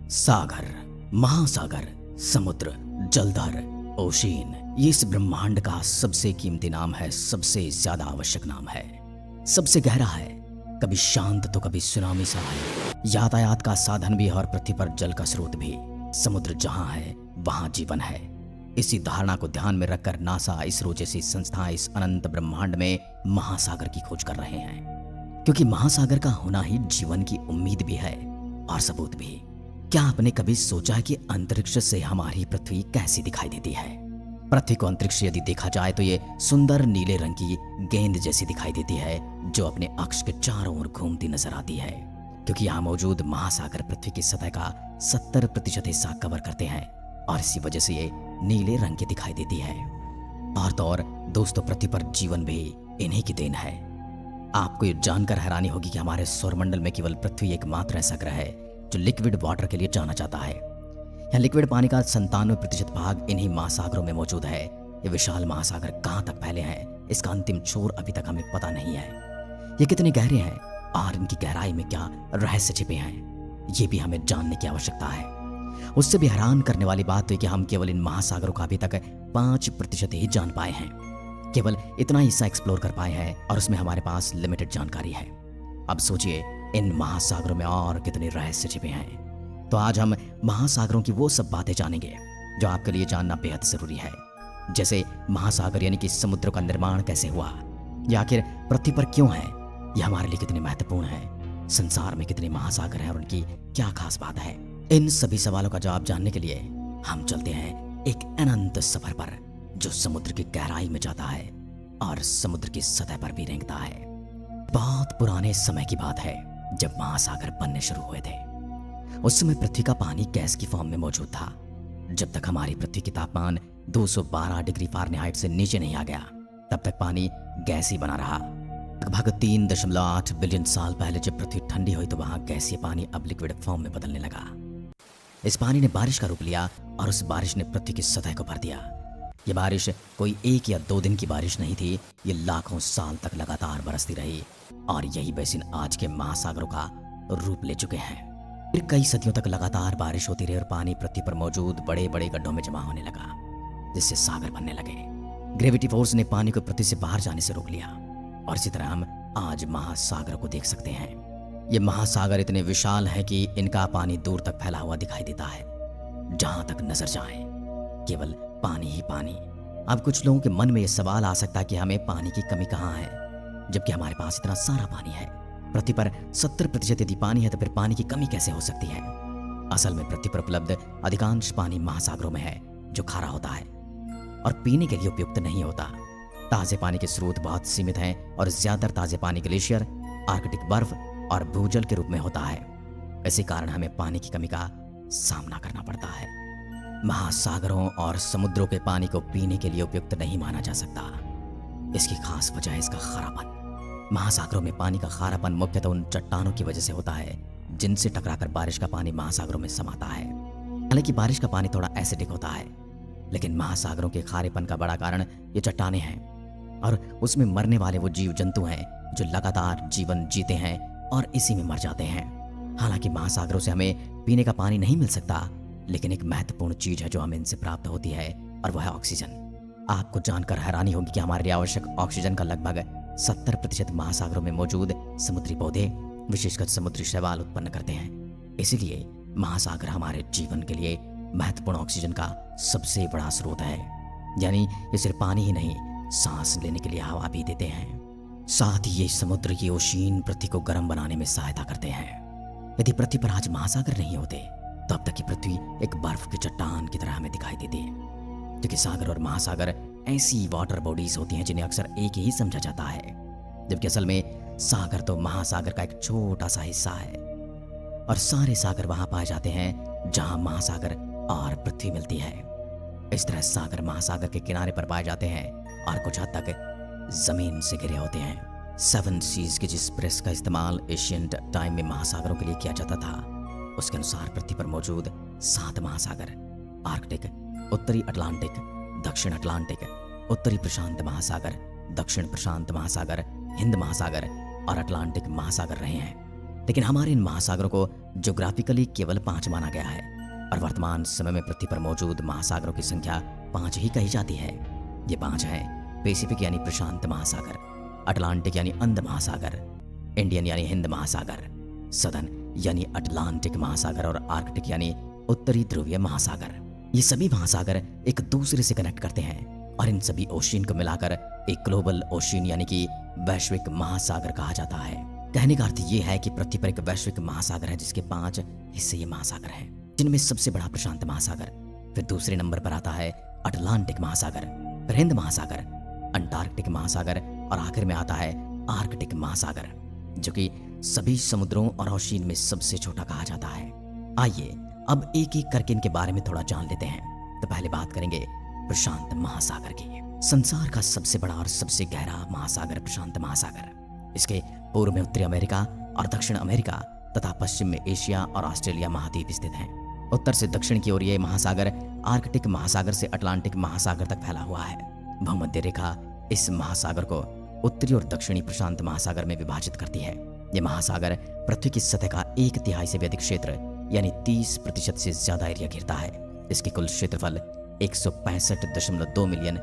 सागर, महासागर, समुद्र, जलधर, ओशियन, ये इस ब्रह्मांड का सबसे कीमती नाम है, सबसे ज्यादा आवश्यक नाम है, सबसे गहरा है, कभी शांत तो कभी सुनामी सा है, यातायात का साधन भी और पृथ्वी पर जल का स्रोत भी। समुद्र जहां है वहां जीवन है। इसी धारणा को ध्यान में रखकर नासा, इसरो जैसी संस्थाएं इस अनंत ब्रह्मांड में महासागर की खोज कर रहे हैं, क्योंकि महासागर का होना ही जीवन की उम्मीद भी है और सबूत भी। क्या आपने कभी सोचा है कि अंतरिक्ष से हमारी पृथ्वी कैसी दिखाई देती है? पृथ्वी को अंतरिक्ष यदि देखा जाए तो ये सुंदर नीले रंग की गेंद जैसी दिखाई देती है, जो अपने अक्ष के चारों ओर घूमती नजर आती है, क्योंकि यहाँ मौजूद महासागर पृथ्वी की सतह का 70% हिस्सा कवर करते हैं और इसी वजह से ये नीले रंग की दिखाई देती है। और तो और दोस्तों, पृथ्वी पर जीवन भी इन्हीं की देन है। आपको ये जानकर हैरानी होगी कि हमारे सौरमंडल में केवल पृथ्वी एकमात्र ऐसा ग्रह है जो लिक्विड वाटर के लिए जाना जाता है। यहाँ लिक्विड पानी का 97% भाग इन्हीं महासागरों में मौजूद है। ये विशाल महासागर कहाँ तक फैले हैं, इसका अंतिम छोर अभी तक हमें पता नहीं है। ये कितने गहरे हैं और इनकी गहराई में क्या रहस्य छिपे हैं, ये भी हमें जानने की आवश्यकता है। उससे भी हैरान करने वाली बात है कि हम केवल इन महासागरों का अभी तक 5% ही जान पाए हैं। केवल इतना हिस्सा एक्सप्लोर कर पाए हैं और उसमें हमारे पास लिमिटेड जानकारी है। अब सोचिए, इन महासागरों में और कितने रहस्य छिपे हैं। तो आज हम महासागरों की वो सब बातें जानेंगे जो आपके लिए जानना बेहद जरूरी है। जैसे महासागर यानी कि समुद्र का निर्माण कैसे हुआ, या आखिर पृथ्वी पर क्यों है, यह हमारे लिए कितने महत्वपूर्ण है, संसार में कितने महासागर हैं और उनकी क्या खास बात है। इन सभी सवालों का जवाब जानने के लिए हम चलते हैं एक अनंत सफर पर, जो समुद्र की गहराई में जाता है और समुद्र की सतह पर भी रेंगता है। बहुत पुराने समय की बात है, जब महासागर बनने शुरू हुए थे। उस समय पृथ्वी का पानी गैस की फॉर्म में मौजूद था। जब तक हमारी पृथ्वी की तापमान 212 डिग्री फ़ारेनहाइट से नीचे नहीं आ गया, तब तक पानी गैस ही बना रहा। लगभग 3.8 बिलियन साल पहले जब पृथ्वी ठंडी हुई तो वहां गैसीय पानी अब लिक्विड फॉर्म में बदलने लगा। इस पानी ने बारिश का रूप लिया और उस बारिश ने पृथ्वी की सतह को भर दिया। ये बारिश कोई 1 या 2 दिन की बारिश नहीं थी, ये लाखों साल तक लगातार बरसती रही और यही बेसिन आज के महासागरों का रूप ले चुके हैं। फिर कई सदियों तक लगातार बारिश होती रही और पानी पृथ्वी पर मौजूद बड़े बड़े गड्ढों में जमा होने लगा, जिससे सागर बनने लगे। ग्रेविटी फोर्स ने पानी को पृथ्वी से बाहर जाने से रोक लिया और इसी तरह हम आज महासागरों को देख सकते हैं। ये महासागर इतने विशाल है कि इनका पानी दूर तक फैला हुआ दिखाई देता है। जहां तक नजर जाए केवल पानी ही पानी। अब कुछ लोगों के मन में यह सवाल आ सकता है कि हमें पानी की कमी कहाँ है, जबकि हमारे पास इतना सारा पानी है। पृथ्वी पर 70% यदि पानी है तो फिर पानी की कमी कैसे हो सकती है? असल में पृथ्वी पर उपलब्ध अधिकांश पानी महासागरों में है, जो खारा होता है और पीने के लिए उपयुक्त नहीं होता। ताजे पानी के स्रोत बहुत सीमित हैं और ज्यादातर ताजे पानी ग्लेशियर, आर्कटिक बर्फ और भूजल के रूप में होता है। इसी कारण हमें पानी की कमी का सामना करना पड़ता है। महासागरों और समुद्रों के पानी को पीने के लिए उपयुक्त नहीं माना जा सकता। इसकी खास वजह है इसका खारापन। महासागरों में पानी का खारापन मुख्यतः उन चट्टानों की वजह से होता है जिनसे टकराकर बारिश का पानी महासागरों में समाता है। हालांकि बारिश का पानी थोड़ा एसिडिक होता है, लेकिन महासागरों के खारेपन का बड़ा कारण ये चट्टानें हैं और उसमें मरने वाले वो जीव जंतु हैं जो लगातार जीवन जीते हैं और इसी में मर जाते हैं। हालांकि महासागरों से हमें पीने का पानी नहीं मिल सकता, लेकिन एक महत्वपूर्ण चीज है जो हमें इनसे प्राप्त होती है और वह है ऑक्सीजन। आपको जानकर हैरानी होगी कि हमारे लिए आवश्यक ऑक्सीजन का लगभग 70% महासागरों में मौजूद समुद्री पौधे, विशेषकर समुद्री शैवाल उत्पन्न करते हैं। इसीलिए महासागर हमारे जीवन के लिए महत्वपूर्ण ऑक्सीजन का सबसे बड़ा स्रोत है। यानी ये सिर्फ पानी ही नहीं, सांस लेने के लिए हवा भी देते हैं। साथ ही ये समुद्र की ओशियन पृथ्वी को गर्म बनाने में सहायता करते हैं। यदि पृथ्वी पर आज महासागर नहीं होते तो अब तक की पृथ्वी एक बर्फ की चट्टान की तरह हमें दिखाई देती है, क्योंकि सागर और महासागर ऐसी वाटर बॉडीज होती हैं जिन्हें अक्सर एक ही समझा जाता है, जबकि असल में सागर तो महासागर का एक छोटा सा हिस्सा है और सारे सागर वहां पाए जाते हैं जहां महासागर और पृथ्वी मिलती है। इस तरह सागर महासागर के किनारे पर पाए जाते हैं और कुछ हद तक जमीन से घिरे होते हैं। 7 सीज के जिस प्रेस का इस्तेमाल एशियंट टाइम में महासागरों के लिए किया जाता था, उसके अनुसार पृथ्वी पर मौजूद 7 महासागर, आर्कटिक, उत्तरी अटलांटिक, दक्षिण अटलांटिक, उत्तरी प्रशांत महासागर, दक्षिण प्रशांत महासागर, हिंद महासागर और अटलांटिक महासागर रहे हैं। लेकिन हमारे इन महासागरों को ज्योग्राफिकली केवल 5 माना गया है और वर्तमान समय में पृथ्वी पर मौजूद महासागरों की संख्या 5 ही कही जाती है। ये 5 हैं पैसिफिक यानी प्रशांत महासागर, अटलांटिक यानी अंध महासागर, इंडियन यानी हिंद महासागर, सदर्न यानी अटलांटिक महासागर और आर्कटिक यानी उत्तरी ध्रुवीय महासागर। ये सभी महासागर एक दूसरे से कनेक्ट करते हैं और इन सभी ओशियन को मिलाकर एक ग्लोबल ओशियन यानी कि वैश्विक महासागर कहा जाता है। कहने का अर्थ ये है कि पृथ्वी पर एक वैश्विक महासागर है जिसके 5 हिस्से ये महासागर हैं, जिनमें सबसे बड़ा प्रशांत महासागर, फिर दूसरे नंबर पर आता है अटलांटिक महासागर, फिर हिंद महासागर, अंटार्कटिक महासागर और आखिर में आता है आर्कटिक महासागर, जो कि सभी समुद्रों और ओशियन में सबसे छोटा कहा जाता है। आइए अब एक एक करके इनके बारे में थोड़ा जान लेते हैं। तो पहले बात करेंगे प्रशांत महासागर की। संसार का सबसे बड़ा और सबसे गहरा महासागर प्रशांत महासागर। इसके पूर्व में उत्तरी अमेरिका और दक्षिण अमेरिका तथा पश्चिम में एशिया और ऑस्ट्रेलिया महाद्वीप स्थित हैं। उत्तर से दक्षिण की ओर ये महासागर आर्कटिक महासागर से अटलांटिक महासागर तक फैला हुआ है। भूमध्य रेखा इस महासागर को उत्तरी और दक्षिणी प्रशांत महासागर में विभाजित करती है। यह महासागर पृथ्वी की सतह का 1/3 से भी अधिक क्षेत्र यानी 30% से ज्यादा एरिया घेरता है। इसकी कुल क्षेत्रफल 165.2 मिलियन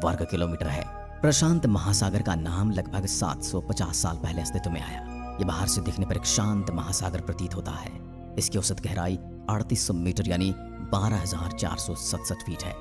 वर्ग किलोमीटर है। प्रशांत महासागर का नाम लगभग 750 साल पहले अस्तित्व में आया। यह बाहर से दिखने पर एक शांत महासागर प्रतीत होता है। इसकी औसत गहराई 3800 मीटर यानी 12,467 फीट है।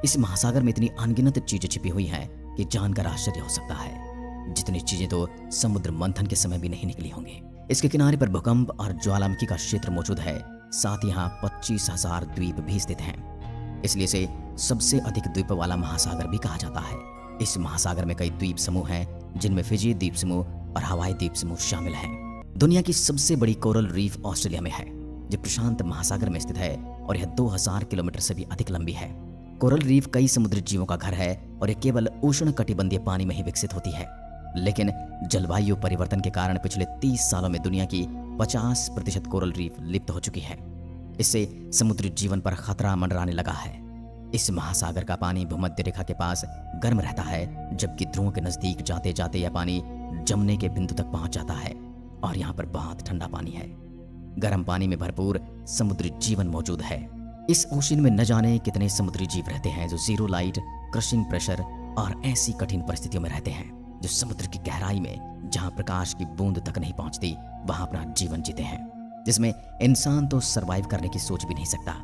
इस महासागर में इतनी अनगिनत चीजें छिपी हुई हैं कि जानकर आश्चर्य हो सकता है। जितनी चीजें तो समुद्र मंथन के समय भी नहीं निकली होंगी। इसके किनारे पर भूकंप और ज्वालामुखी का क्षेत्र मौजूद है। साथ ही यहाँ 25,000 द्वीप भी स्थित हैं। इसलिए इसे सबसे अधिक द्वीप वाला महासागर भी कहा जाता है। इस महासागर में कई द्वीप समूह हैं, जिनमें फिजी द्वीप समूह और हवाई द्वीप समूह शामिल हैं। दुनिया की सबसे बड़ी कोरल रीफ ऑस्ट्रेलिया में है, जो प्रशांत महासागर में स्थित है और यह 2000 किलोमीटर से भी अधिक लंबी है। कोरल रीफ कई समुद्री जीवों का घर है और यह केवल उष्णकटिबंधीय पानी में ही विकसित होती है। लेकिन जलवायु परिवर्तन के कारण पिछले 30 सालों में दुनिया की 50% कोरल रीफ लिप्त हो चुकी है। इससे समुद्री जीवन पर खतरा मंडराने लगा है। इस महासागर का पानी भूमध्य रेखा के पास गर्म रहता है, जबकि ध्रुवों के नजदीक जाते जाते यह पानी जमने के बिंदु तक पहुंच जाता है और यहाँ पर बहुत ठंडा पानी है। गर्म पानी में भरपूर समुद्री जीवन मौजूद है। इस ओशियन में न जाने कितने समुद्री जीव रहते हैं जो जीरो लाइट, क्रशिंग प्रेशर और ऐसी कठिन परिस्थितियों में रहते हैं, जो समुद्र की गहराई में जहां प्रकाश की बूंद तक नहीं पहुंचती वहां अपना जीवन जीते हैं, जिसमें इंसान तो सरवाइव करने की सोच भी नहीं सकता।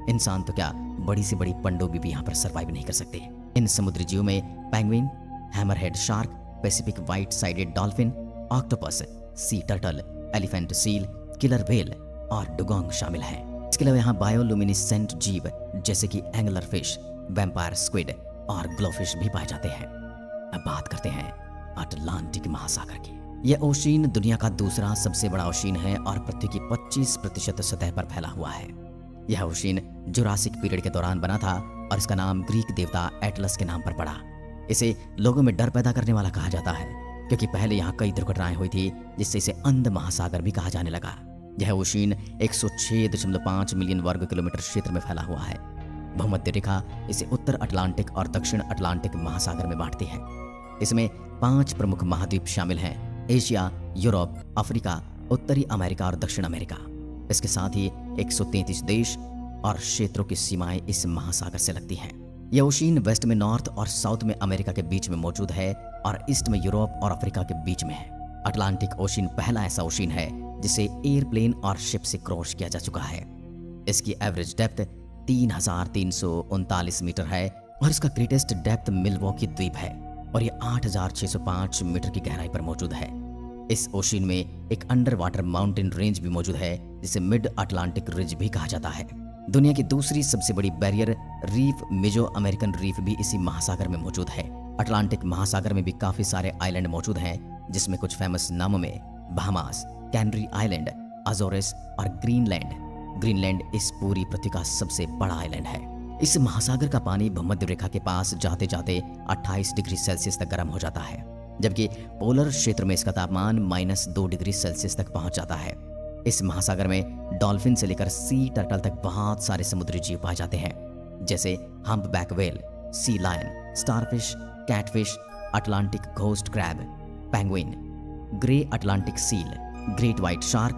इंसान तो क्या, बड़ी से बड़ी पनडुब्बी भी यहाँ पर सरवाइव नहीं कर सकते। इन समुद्री जीवों में penguin, hammerhead shark, Pacific white sided dolphin, octopus, sea turtle, elephant seal, killer whale और डुगोंग शामिल हैं। इसके अलावा यहाँ बायोलुमिनिसेंट जीव जैसे कि एंगलर फिश, वैम्पायर स्क्विड और ग्लोफिश भी पाए जाते हैं। अब बात करते हैं अटलांटिक महासागर की। यह ओशियन दुनिया का दूसरा सबसे बड़ा ओशियन है और पृथ्वी की 25% सतह पर फैला हुआ है। यह ओशियन जुरासिक पीरियड के दौरान बना था और इसका नाम ग्रीक देवता एटलस के नाम पर पड़ा। इसे लोगों में डर पैदा करने वाला कहा जाता है, क्योंकि पहले यहाँ कई दुर्घटनाएं हुई थी, जिससे इसे अंध महासागर भी कहा जाने लगा। यह ओशियन 106.5 मिलियन वर्ग किलोमीटर क्षेत्र में फैला हुआ है। भूमध्य रेखा इसे उत्तर अटलांटिक और दक्षिण अटलांटिक महासागर में बांटती है। इसमें 5 प्रमुख महाद्वीप शामिल हैं: एशिया, यूरोप, अफ्रीका, उत्तरी अमेरिका और दक्षिण अमेरिका। इसके साथ ही 133 देश और क्षेत्रों की सीमाएं इस महासागर से लगती हैं। यह ओशियन वेस्ट में नॉर्थ और साउथ में अमेरिका के बीच में मौजूद है और ईस्ट में यूरोप और अफ्रीका के बीच में है। अटलांटिक ओशियन पहला ऐसा ओशियन है जिसे एयरप्लेन और शिप से क्रॉस किया जा चुका है। इसकी एवरेज डेप्थ 3,339 मीटर है और इसका ग्रेटेस्ट डेप्थ मिल्वॉकी द्वीप है और यह 8,605 मीटर की गहराई पर मौजूद है। इस ओशियन में एक अंडर वाटर माउंटेन रेंज भी मौजूद है, जिसे मिड अटलांटिक रिज भी कहा जाता है। दुनिया की दूसरी सबसे बड़ी बैरियर रीफ मेजो अमेरिकन रीफ भी इसी महासागर में मौजूद है। अटलांटिक महासागर में भी काफी सारे आइलैंड मौजूद हैं, जिसमें कुछ फेमस नामों में बहामास, कैनरी आइलैंड, अजोरेस और ग्रीनलैंड। ग्रीनलैंड इस पूरी पृथ्वी का सबसे बड़ा आइलैंड है। इस महासागर का पानी भूमध्य रेखा के पास जाते जाते 28 डिग्री सेल्सियस तक गर्म हो जाता है, जबकि पोलर क्षेत्र में इसका तापमान -2 डिग्री सेल्सियस तक पहुंच जाता है। इस महासागर में डॉल्फिन से लेकर सी टर्टल तक बहुत सारे समुद्री जीव पाए जाते हैं, जैसे humpback whale, sea lion, starfish, catfish, Atlantic ghost crab, penguin, grey Atlantic seal, great white shark,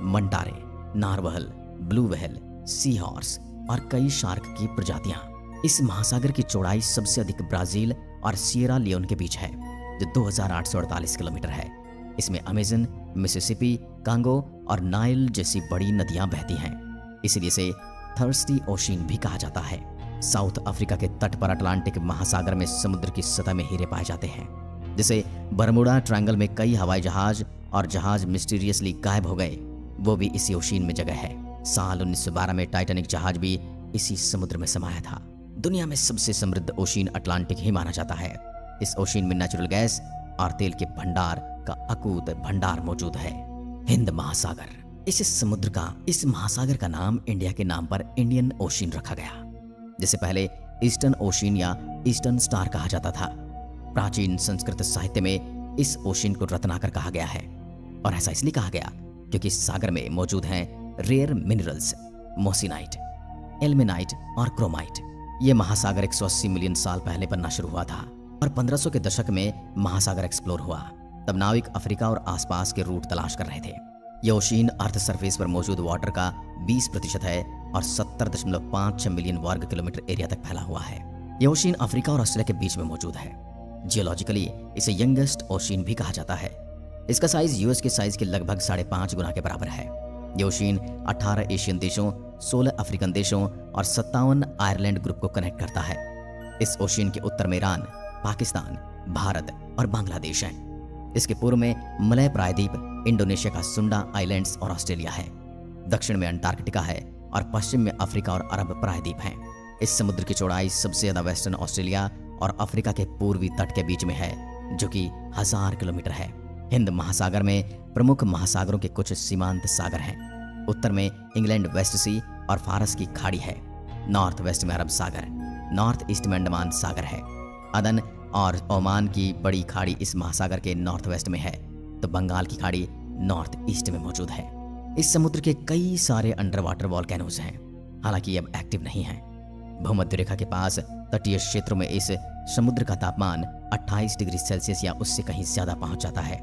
manta ray, narwhal, blue whale, sea horse और कई शार्क की प्रजातियां। इस महासागर की चौड़ाई सबसे अधिक ब्राजील और सिएरा लियोन के बीच है, जो 2848 किलोमीटर है। इसमें अमेजन, मिसिसिपी, कांगो और नाइल जैसी बड़ी नदियां बहती हैं। इसलिए इसे थर्स्टी ओशियन भी कहा जाता है। साउथ अफ्रीका के तट पर अटलांटिक महासागर में समुद्र की सतह में हीरे पाए जाते हैं, जिसे बरमुडा ट्रायंगल में कई हवाई जहाज और जहाज मिस्टीरियसली गायब हो गए, वो भी इसी ओशियन में जगह है। साल 1912 में टाइटैनिक जहाज भी इसी समुद्र में समाया था। दुनिया में सबसे समृद्ध ओशियन अटलांटिक ही माना जाता है। इस ओशियन में नेचुरल गैस और तेल के भंडार का अकूत भंडार मौजूद है। हिंद महासागर, इस महासागर का नाम इंडिया के नाम पर इंडियन ओशियन रखा गया, जिसे पहले ईस्टर्न ओशियन या ईस्टर्न स्टार कहा जाता था। प्राचीन संस्कृत साहित्य में इस ओशियन को रत्नाकर कहा गया है, और ऐसा इसलिए कहा गया क्योंकि इस सागर में मौजूद हैं रेयर मिनरल्स मोसिनाइट, एल्मेनाइट और क्रोमाइट। ये महासागर 180 मिलियन साल पहले बनना शुरू हुआ था और 1500 के दशक में महासागर एक्सप्लोर हुआ। तब नाविक अफ्रीका और आसपास के रूट तलाश कर रहे थे। यह ओशियन अर्थ सरफेस पर मौजूद वाटर का 20% है और 70.56 मिलियन वर्ग किलोमीटर एरिया तक फैला हुआ है। यह ओशियन अफ्रीका और ऑस्ट्रेलिया के बीच में मौजूद है। जियोलॉजिकली इसे यंगेस्ट ओशियन भी कहा जाता है। इसका साइज यूएस के साइज के लगभग 5.5 गुना के बराबर है। यह ओशियन 18 एशियन देशों, 16 अफ्रीकन देशों और 57 आयरलैंड ग्रुप को कनेक्ट करता है। इस ओशियन के उत्तर में ईरान, पाकिस्तान, भारत और बांग्लादेश हैं। इसके पूर्व में मलय प्रायद्वीप, इंडोनेशिया का सुंडा आइलैंड्स और ऑस्ट्रेलिया है। दक्षिण में अंटार्कटिका है और पश्चिम में अफ्रीका और अरब प्रायद्वीप हैं। इस समुद्र की चौड़ाई सबसे ज्यादा वेस्टर्न ऑस्ट्रेलिया और अफ्रीका के पूर्वी तट के बीच में है, जो कि 1000 किलोमीटर है। हिंद महासागर में प्रमुख महासागरों के कुछ सीमांत सागर हैं। उत्तर में इंग्लैंड वेस्ट सी और फारस की खाड़ी है। नॉर्थ वेस्ट में अरब सागर, नॉर्थ ईस्ट में अंडमान सागर है। अदन और ओमान की बड़ी खाड़ी इस महासागर के नॉर्थ वेस्ट में है, तो बंगाल की खाड़ी नॉर्थ ईस्ट में मौजूद है। इस समुद्र के कई सारे अंडर वाटर वॉल्केनोज हैं, हालांकि ये अब एक्टिव नहीं हैं। भूमध्य रेखा के पास तटीय क्षेत्रों में इस समुद्र का तापमान 28 डिग्री सेल्सियस या उससे कहीं ज्यादा पहुंच जाता है।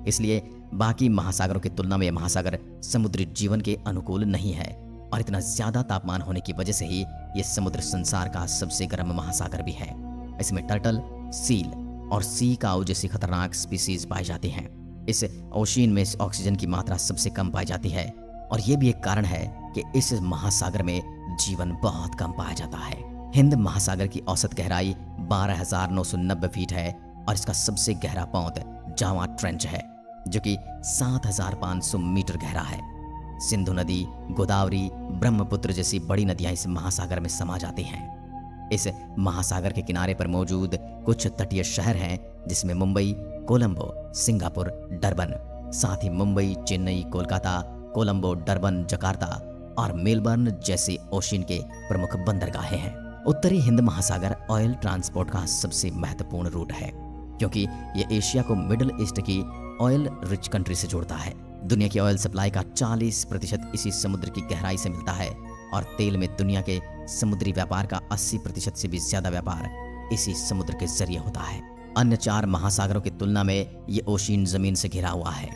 इसलिए बाकी महासागरों की तुलना में यह महासागर समुद्री जीवन के अनुकूल नहीं है, और इतना ज्यादा तापमान होने की वजह से ही यह समुद्र संसार का सबसे गर्म महासागर भी है। इसमें टर्टल, सील और सी काऊ जैसी खतरनाक स्पीसीज पाई जाती हैं। इस ओशियन में ऑक्सीजन की मात्रा सबसे कम पाई जाती है, और यह भी एक कारण है कि इस महासागर में जीवन बहुत कम पाया जाता है। हिंद महासागर की औसत गहराई 12,990 फीट है, और इसका सबसे गहरा पौंध जावा ट्रेंच है, जो कि 7,500 मीटर गहरा है। सिंधु नदी, गोदावरी, ब्रह्मपुत्र जैसी बड़ी नदियां इस महासागर में समा जाती हैं। इस महासागर के किनारे पर मौजूद कुछ तटीय शहर हैं, जिसमें मुंबई, कोलंबो, सिंगापुर, डरबन, साथ ही मुंबई, चेन्नई, कोलकाता, कोलंबो, डरबन, जकार्ता और मेलबर्न जैसे ओशियन के प्रमुख बंदरगाहें हैं। उत्तरी हिंद महासागर ऑयल ट्रांसपोर्ट का सबसे महत्वपूर्ण रूट है, क्योंकि यह एशिया को मिडिल ईस्ट की ऑयल रिच कंट्री से जोड़ता है। दुनिया की ऑयल सप्लाई का 40% इसी समुद्र की गहराई से मिलता है, और तेल में दुनिया के समुद्री व्यापार का 80% से भी ज्यादा व्यापार इसी समुद्र के जरिए होता है। अन्य 4 महासागरों की तुलना में ये ओशियन जमीन से घिरा हुआ है,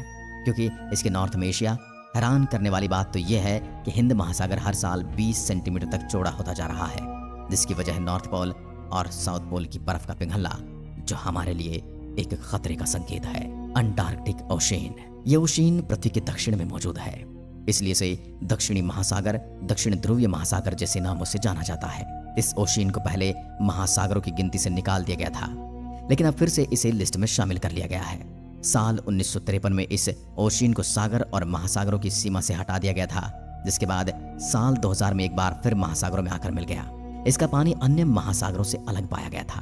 क्योंकि इसके नॉर्थ में एशिया। हैरान करने वाली बात तो यह है कि हिंद महासागर हर साल 20 सेंटीमीटर तक चौड़ा होता जा रहा है, जिसकी वजह है नॉर्थ पोल और साउथ पोल की बर्फ का पिघलना, जो हमारे लिए एक खतरे का संकेत है। अंटार्कटिक ओशियन, यह ओशियन पृथ्वी के दक्षिण में मौजूद है, इसलिए इसे दक्षिणी महासागर, दक्षिण ध्रुवीय महासागर जैसे नामों से जाना जाता है। इस ओशियन को पहले महासागरों की गिनती से निकाल दिया गया था, लेकिन अब फिर से इसे लिस्ट में शामिल कर लिया गया है। साल 1953 में इस ओशियन को सागर और महासागरों की सीमा से हटा दिया गया था, जिसके बाद साल 2000 में एक बार फिर महासागरों में आकर मिल गया। इसका पानी अन्य महासागरों से अलग पाया गया था।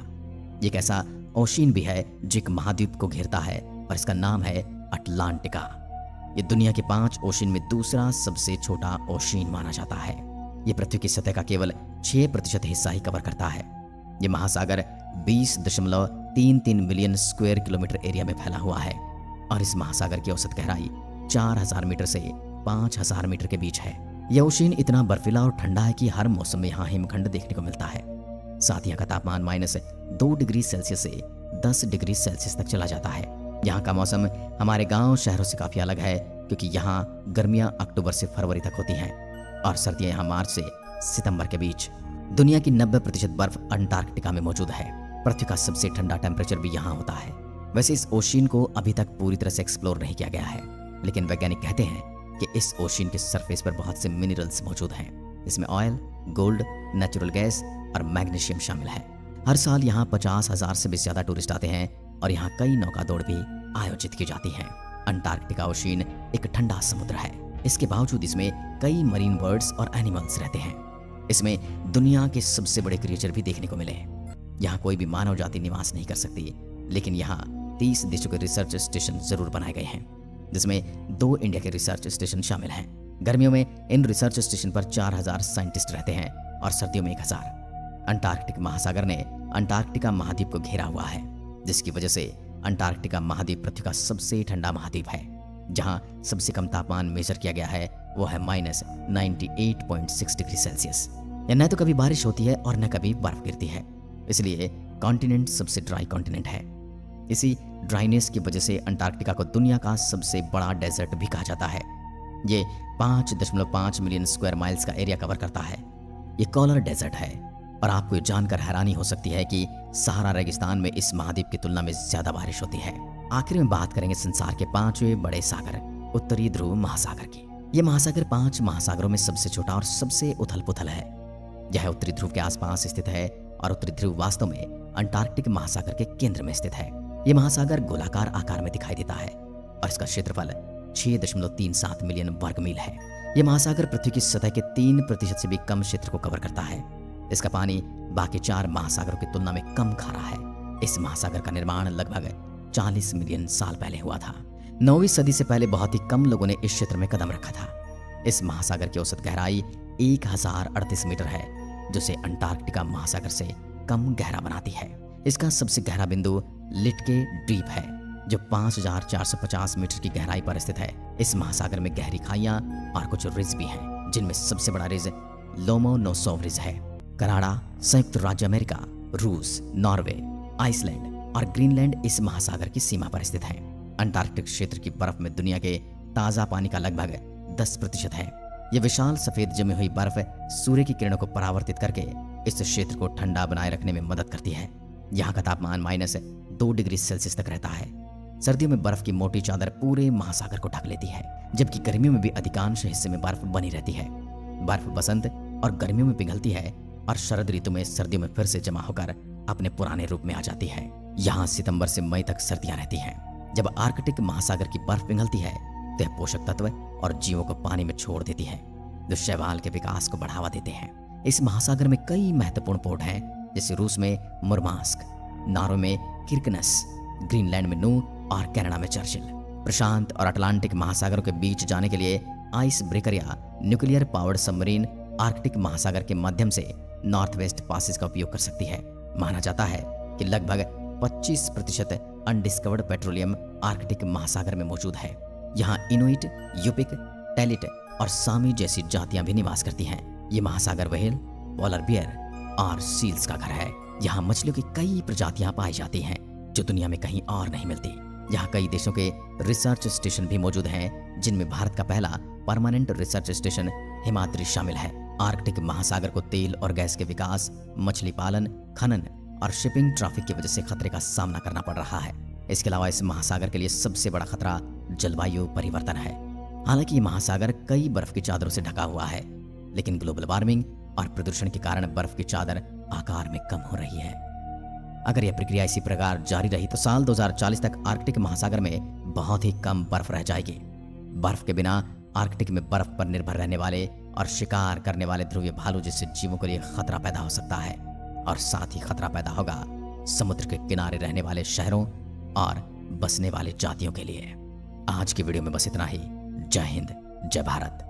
ये एक ऐसा ओशियन भी है जो एक महाद्वीप को घेरता है, और इसका नाम है अटलांटिका। ये दुनिया के 5 ओशियन में दूसरा सबसे छोटा ओशियन माना जाता है। ये पृथ्वी की सतह का केवल 6% हिस्सा ही कवर करता है। ये महासागर 20.33 मिलियन स्क्वायर किलोमीटर एरिया में फैला हुआ है, और इस महासागर की औसत गहराई 4000 मीटर से 5000 मीटर के बीच है। यह ओशियन इतना बर्फीला और ठंडा है कि हर मौसम में यहाँ हिमखंड देखने को मिलता है। साथ ही यहाँ का तापमान -2 डिग्री सेल्सियस से 10 डिग्री सेल्सियस तक चला जाता है। यहाँ का मौसम हमारे गांव शहरों से काफ़ी अलग है, क्योंकि यहाँ गर्मियाँ अक्टूबर से फरवरी तक होती हैं और सर्दियाँ यहाँ मार्च से सितंबर के बीच। दुनिया की 90% बर्फ अंटार्कटिका में मौजूद है। पृथ्वी का सबसे ठंडा टेम्परेचर भी यहाँ होता है। वैसे इस ओशियन को अभी तक पूरी तरह से एक्सप्लोर नहीं किया गया है, लेकिन वैज्ञानिक कहते हैं कि इस ओशियन के सरफेस पर बहुत से मिनरल्स मौजूद हैं। इसमें ऑयल, गोल्ड, नेचुरल गैस और मैग्नीशियम शामिल है। हर साल यहाँ 50,000 से भी ज्यादा टूरिस्ट आते हैं और यहाँ कई नौका दौड़ भी आयोजित की जाती हैं। अंटार्कटिका ओशियन एक ठंडा समुद्र है। इसके बावजूद इसमें कई मरीन बर्ड्स और एनिमल्स रहते हैं। इसमें दुनिया के सबसे बड़े क्रिएचर भी देखने को मिले। यहाँ कोई भी मानव जाति निवास नहीं कर सकती, लेकिन यहाँ 30 देशों के रिसर्च स्टेशन जरूर बनाए गए हैं, जिसमें 2 इंडिया के रिसर्च स्टेशन शामिल हैं। गर्मियों में इन रिसर्च स्टेशन पर 4000 साइंटिस्ट रहते हैं और सर्दियों में 1000। अंटार्कटिक महासागर ने अंटार्कटिका महाद्वीप को घेरा हुआ है, जिसकी वजह से अंटार्कटिका महाद्वीप पृथ्वी का सबसे ठंडा महाद्वीप है। जहां सबसे कम तापमान मेजर किया गया है वो है -98.6 डिग्री सेल्सियस। या न तो कभी बारिश होती है और न कभी बर्फ गिरती है, इसलिए कॉन्टिनेंट सबसे ड्राई कॉन्टिनेंट है। इसी ड्राइनेस की वजह से अंटार्कटिका को दुनिया का सबसे बड़ा डेजर्ट भी कहा जाता है। ये 5.5 मिलियन स्क्वायर माइल्स का एरिया कवर करता है। ये कॉलर डेजर्ट है और आपको ये जानकर हैरानी हो सकती है कि सहारा रेगिस्तान में इस महाद्वीप की तुलना में ज्यादा बारिश होती है। आखिर में बात करेंगे संसार के 5वें बड़े सागर उत्तरी ध्रुव महासागर की। यह महासागर 5 महासागरों में सबसे छोटा और सबसे उथल पुथल है। यह उत्तरी ध्रुव के आसपास स्थित है और उत्तरी ध्रुव वास्तव में अंटार्कटिक महासागर के केंद्र में स्थित है। यह महासागर गोलाकार आकार में दिखाई देता है और इसका क्षेत्रफल 6.37 मिलियन वर्ग मील है। यह महासागर पृथ्वी की सतह के 3% से भी कम क्षेत्र को कवर करता है। इसका पानी बाकी 4 महासागरों की तुलना में कम खारा है। इस महासागर का निर्माण लगभग 40 मिलियन साल पहले हुआ था। 9वीं सदी से पहले बहुत ही कम लोगों ने इस क्षेत्र में कदम रखा था। इस महासागर की औसत गहराई 1038 मीटर है, जो इसे अंटार्कटिका महासागर से कम गहरा बनाती है। इसका सबसे गहरा बिंदु लिटके द्वीप है, जो 5450 मीटर की गहराई पर स्थित है। इस महासागर में गहरी खाइयां और कुछ रिज भी हैं, जिनमें सबसे बड़ा रिज लोमोनोसोव रिज है। कनाडा, संयुक्त राज्य अमेरिका, रूस, नॉर्वे, आइसलैंड और ग्रीनलैंड इस महासागर की सीमा पर स्थित हैं। अंटार्कटिक क्षेत्र की बर्फ में दुनिया के ताजा पानी का लगभग 10% है। यह विशाल सफेद जमी हुई बर्फ सूर्य की किरणों को परावर्तित करके इस क्षेत्र को ठंडा बनाए रखने में मदद करती है। यहाँ का तापमान -2 डिग्री सेल्सियस तक रहता है। सर्दियों में बर्फ की मोटी चादर पूरे महासागर को ढक लेती है, जबकि गर्मियों में भी अधिकांश हिस्से में बर्फ बनी रहती है। बर्फ बसंत और गर्मियों में पिघलती है और शरद ऋतु में सर्दियों में फिर से जमा होकर अपने पुराने रूप में आ जाती है। यहाँ सितंबर से मई तक सर्दियां रहती हैं। जब आर्कटिक महासागर की बर्फ पिघलती है तो यह पोषक तत्व और जीवों को पानी में छोड़ देती है, जो शैवाल के विकास को बढ़ावा देते हैं। इस महासागर में कई महत्वपूर्ण पोर्ट हैं, जैसे रूस में मुरमास्क, नॉर्वे में किर्कनस, ग्रीनलैंड में नू और कनाडा में चर्चिल। प्रशांत और अटलांटिक महासागरों के बीच जाने के लिए आइस ब्रेकर या न्यूक्लियर पावर्ड सबमरीन आर्कटिक महासागर के माध्यम से नॉर्थ वेस्ट पासेस का उपयोग कर सकती है। माना जाता है कि लगभग 25% अनडिस्कवर्ड पेट्रोलियम आर्कटिक महासागर में मौजूद है। यहाँ इनुइट, यूपिक, टेलिट और सामी जैसी जातियां भी निवास करती हैं। ये महासागर व्हेल, पोलर बियर और सील्स का घर है। यहाँ मछलियों की कई प्रजातियां पाई जाती हैं, जो दुनिया में कहीं और नहीं मिलती। यहाँ कई देशों के रिसर्च स्टेशन भी मौजूद हैं, जिनमें भारत का पहला परमानेंट रिसर्च स्टेशन हिमाद्री शामिल है। आर्कटिक महासागर को तेल और गैस के विकास, मछली पालन, खनन और शिपिंग ट्रैफिक की वजह से खतरे का सामना करना पड़ रहा है। इसके अलावा इस महासागर के लिए सबसे बड़ा खतरा जलवायु परिवर्तन है। हालांकि ये महासागर कई बर्फ की चादरों से ढका हुआ है, लेकिन ग्लोबल वार्मिंग और प्रदूषण के कारण बर्फ की चादर आकार में कम हो रही है। अगर यह प्रक्रिया इसी प्रकार जारी रही तो साल 2040 तक आर्कटिक महासागर में बहुत ही कम बर्फ रह जाएगी। बर्फ के बिना आर्कटिक में बर्फ पर निर्भर रहने वाले और शिकार करने वाले ध्रुवीय भालू जैसे जीवों के लिए खतरा पैदा हो सकता है, और साथ ही खतरा पैदा होगा समुद्र के किनारे रहने वाले शहरों और बसने वाले जातियों के लिए। आज की वीडियो में बस इतना ही। जय हिंद, जय भारत।